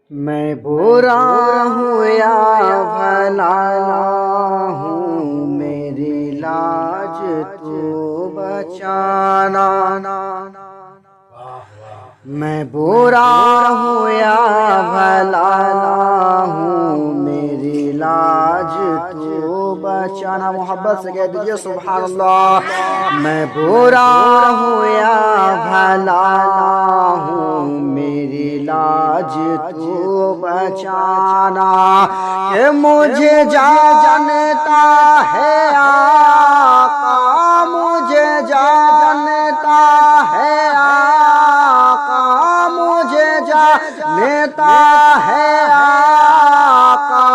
میں برا ہوں یا بھلا ہوں، میری لاج تو بچانا۔ میں برا ہوں یا بھلا ہوں، میری لاج تو بچانا۔ محبت سے کہہ دیجئے سبحان اللہ۔ میں برا ہوں یا بھلا ہوں، میری لاج تو بچانا۔ کہ مجھے جانتا ہے آقا، مجھے جانتا ہے آقا، مجھے جانتا ہے آقا،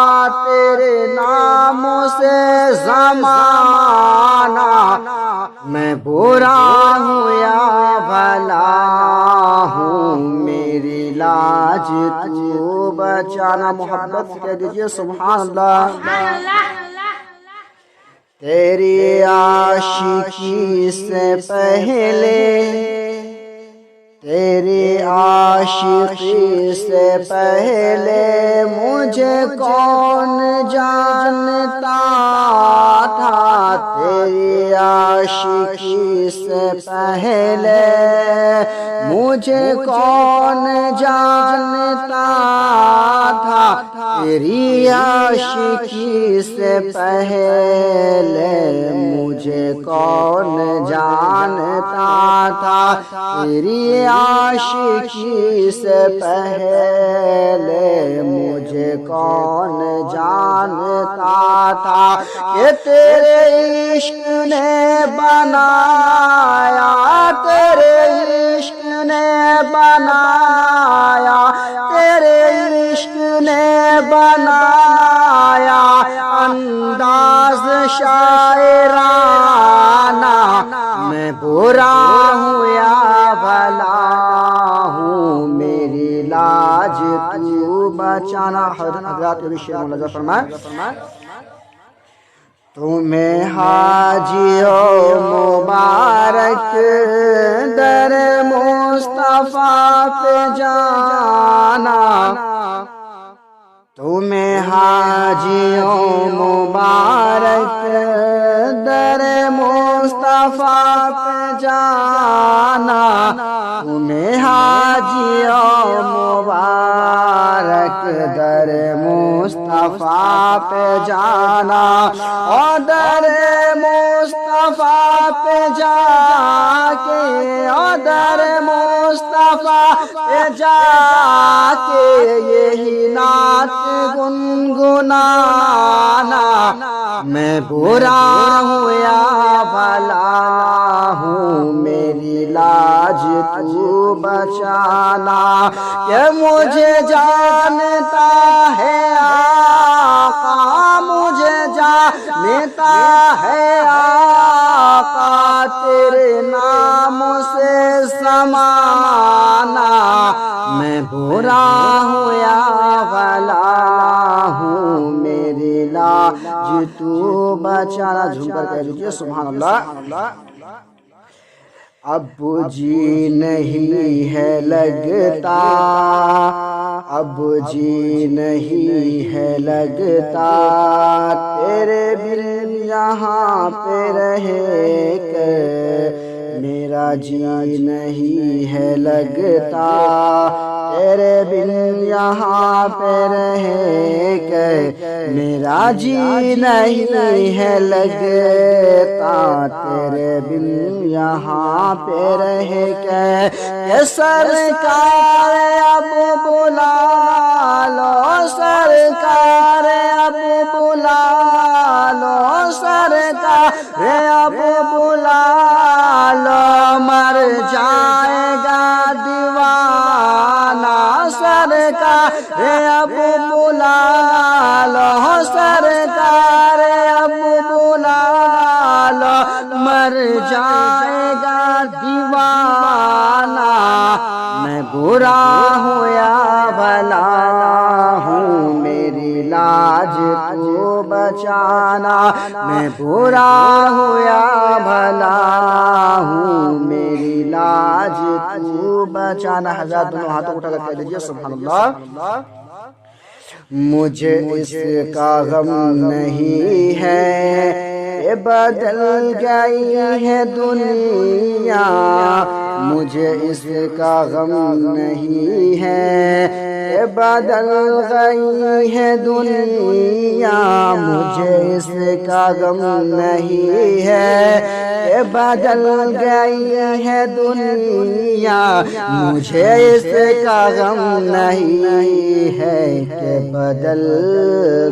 تیرے نام سے زمانہ۔ میں برا ہوں یا بھلا ہوں، میری لاج تو بچانا۔ محبت سے کہہ دیجئے سبحان اللہ۔ تیری عاشقی سے پہلے، تیری عاشقی سے پہلے مجھے کون جانتا تھا؟ تیری عاشقی سے پہلے مجھے کون جانتا تھا؟ تیری عاشقی سے پہلے مجھے کون جانتا تھا؟ تیری عاشقی سے پہلے مجھے کون جانتا تھا؟ کہ تیرے عشق نے بنایا، تیرے عشق نے بنایا، تیرے عشق نے بنایا انداز شاعرانہ۔ میں برا ہوں یا بھلا ہوں، میری لاج تو بچانا۔ حضرات کے بھی شعر ملحظہ فرمائے۔ تمہیں حاجی و مبارک در مصطفیٰ پہ جانا، تمہیں حاجی و مبارک در مصطفیٰ پہ جانا، تمہیں حاجی و مبارک در مصطفیٰ پہ جانا، اور در مصطفیٰ پہ جا کے، اور در مصطفیٰ پہ جا کے یہی نعت گنگنانا۔ میں برا ہوں یا بھلا ہوں، میری لاج تو بچانا۔ کہ مجھے جانتا ہے آقا، مجھے جانتا ہے آقا، تیرے نام سے زمانہ۔ میں برا ہوں یا بھلا ہوں، میری لاج تو بچانا۔ جھوم کر کہہ دیجئے سبحان اللہ۔ اب جی نہیں ہے لگتا، اب جی نہیں ہے لگتا، تیرے بن یہاں پہ رہے کہ میرا جی نہیں ہے لگتا، تیرے بن یہاں پہ رہے کہ میرا جی نہیں ہے لگتا، تیرے بن یہاں پہ رہے کہ سرکار اب بلا لو، سرکار اب بلا لو، سرکار اب بلا لو، مر جائے گا دیوانہ، سرکار اب بلا لو، سرکار اب بلا لو، مر جائے گا دیوانہ۔ میں برا ہوں یا بھلا ہوں، میری لاج تو بچانا۔ میں برا ہوں یا بھلا ہوں، میری لاج تو بچانا۔ حضرات دونوں ہاتھوں اٹھا کر کہہ دیجئے سبحان اللہ۔ مجھے اس کا غم نہیں ہے کہ بدل گئی ہے دنیا، مجھے اس کا غم نہیں ہے کہ بدل گئی ہے دنیا، مجھے اس کا غم نہیں ہے کہ بدل گئی ہے دنیا، مجھے اس کا غم نہیں ہے کہ بدل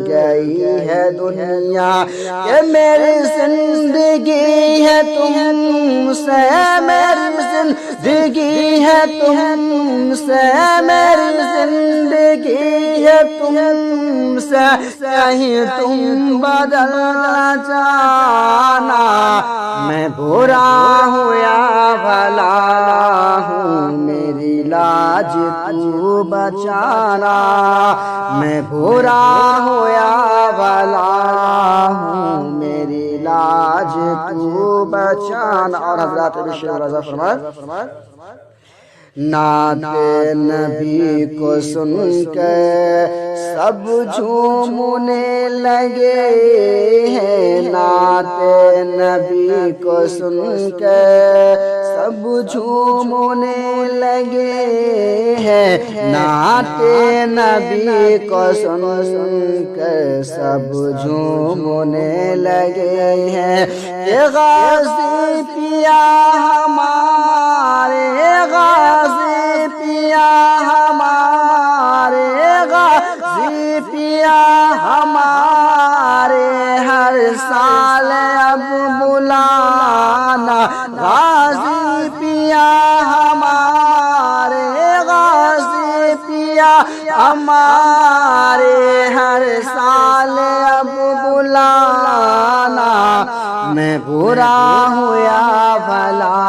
گئی ہے دنیا، کہ میری زندگی ہے تم سے، میری زندگی ہے تم سے، میری زندگی ہے تم سے، کہیں تم بدل جانا، میں برا ہوں یا بھلا ہوں میری لاج تو بچانا، میں برا ہوں یا بھلا ہوں میری لاج تو بچانا۔ اور حضرات بشیر رضا فرمائے نعت نبی کو سن کے سب جھومنے لگے ہیں، نعت نبی کو سن کے سب جھومنے لگے ہیں، نعت نبی کو سن کے سب جھومنے لگے ہیں، کہ غازی پیا ہمارے، غازی پیا ہمارے، غازی پیا ہمارے، ہر سال اب بلانا، غازی پیا ہمارے، غازی پیا ہمارے، ہر سال اب بلانا، میں برا ہوں یا بھلا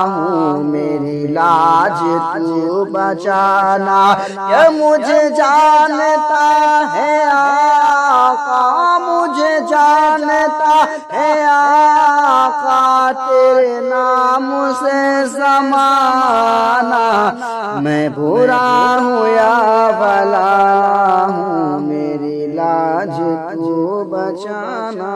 ہوں میری لاج تو بچانا، کہ مجھے جانتا ہے آقا، مجھے جانتا ہے آقا، تیرے نام سے زمانہ، میں برا ہوں یا بھلا ہوں میری لاج تو بچانا۔